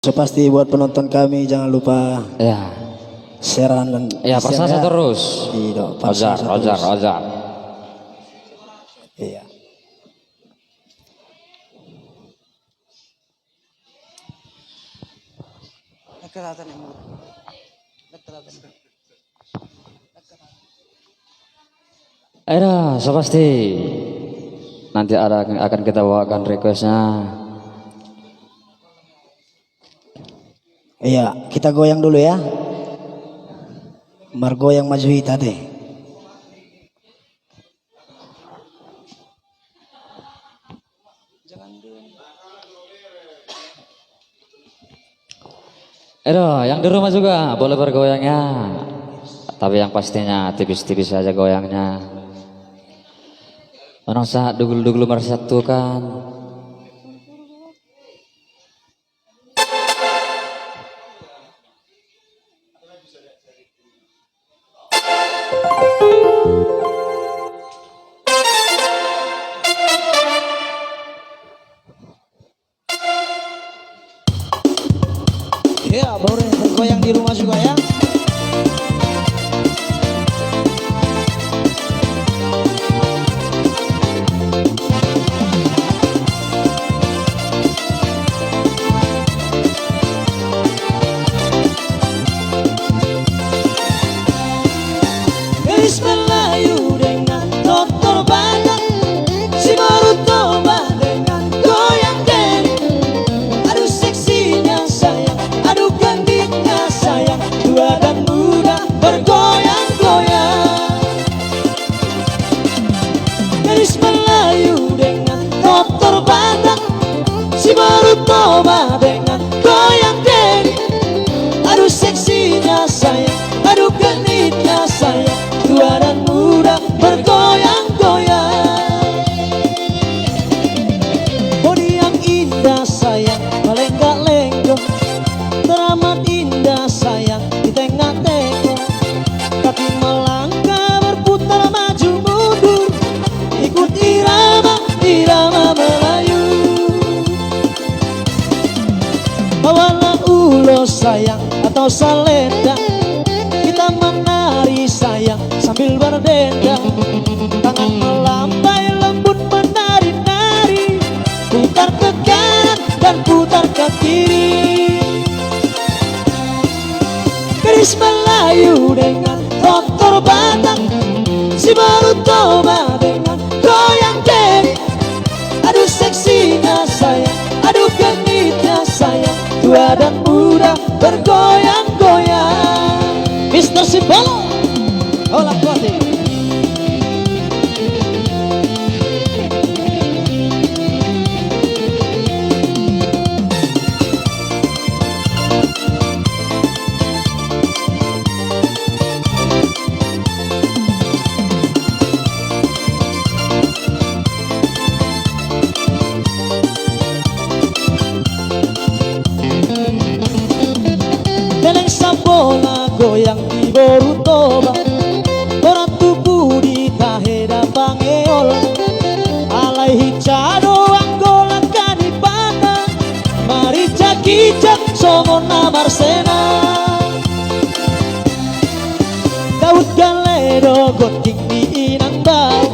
So, pasti buat penonton kami jangan lupa Ya, sharean dan ya persasa terus. Iya, Rojar, persasa rojar, terus. rojar. Iya. Ayo, so pasti nanti akan kita bawakan requestnya. Iya, kita goyang dulu ya. Margoyang maju hita deh. Ayo, yang di rumah juga boleh bergoyangnya. Tapi yang pastinya tipis-tipis saja goyangnya. Orang saat dugul-dugul mersatu kan. Iya, boleh bergoyang di rumah juga ya. Gadis Melayu dengan dokter banyak, si baru toba dengan goyang deni. Aduh seksinya sayang, aduh kandiknya sayang, tua dan muda bergoyang-goyang. Gadis Melayu dengan dokter banyak, si baru toba dengan goyang deni. Aduh seksinya sayang, aduh genitnya sayang, tua dan muda bergoyang-goyang. Bodi yang indah sayang, melenggak-lenggok, teramat indah sayang, di tengah-tengah. Kaki melangkah berputar maju mundur, ikut irama Melayu. Bawalah ulo sayang atau salenda, kita menari sayang sambil berdendang. Tangan melambai lembut menari-nari, putar ke kanan dan putar ke kiri. Gadis Melayu dengan dokter Batak, si baru toba dengan goyang deni. Aduh seksinya sayang, aduh genitnya sayang, tua dan muda bergoyang-goyang. Mr. Sibolo, olah kuati. Beleng sambola goyang di Borutoba, orang tubuh di taheda bangeol. Alai hicado anggola kanipana, mari cakicak somona marsena. Daud galedo goting di inang bau,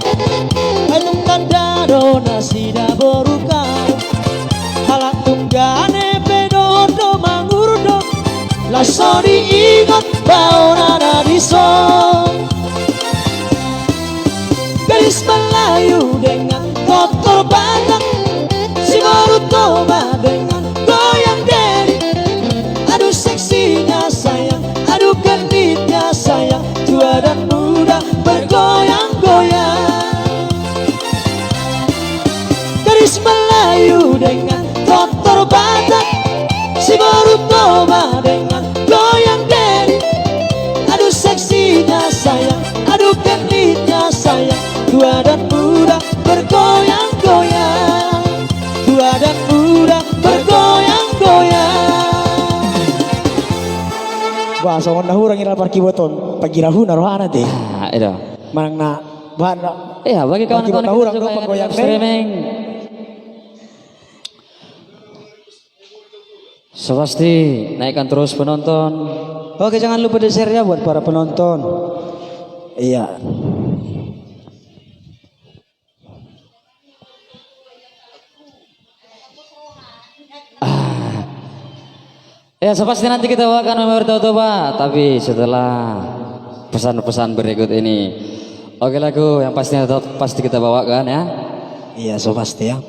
ayung kandado nasida borukau. Halak tunggane pedodo mangurdo, laso diingat baonana dison. Gadis Melayu dengan dokter Batak, si baru toba dengan goyang deni. Aduh seksinya sayang, aduh genitnya sayang, tua dan muda bergoyang-goyang. Gadis Melayu dengan dokter Batak, si baru toba dengan goyang deni. Aduh seksinya sayang, aduh genitnya sayang, tua dan muda bergoyang-goyang, tua dan muda bergoyang-goyang. Wah, so onda hurang ira parki boton pagirahu narohana teh. Itu. Manang na bahan na. Iya, bagi kawan-kawan kita Hurang juga do yang paggoyang streaming. So pasti naikkan terus penonton. Oke, jangan lupa di share ya buat para penonton. Iya. Ya, so pasti nanti kita akan bertobat, tapi setelah pesan-pesan berikut ini. Oke, lagu yang pasti kita bawakan ya. Iya, so pasti ya.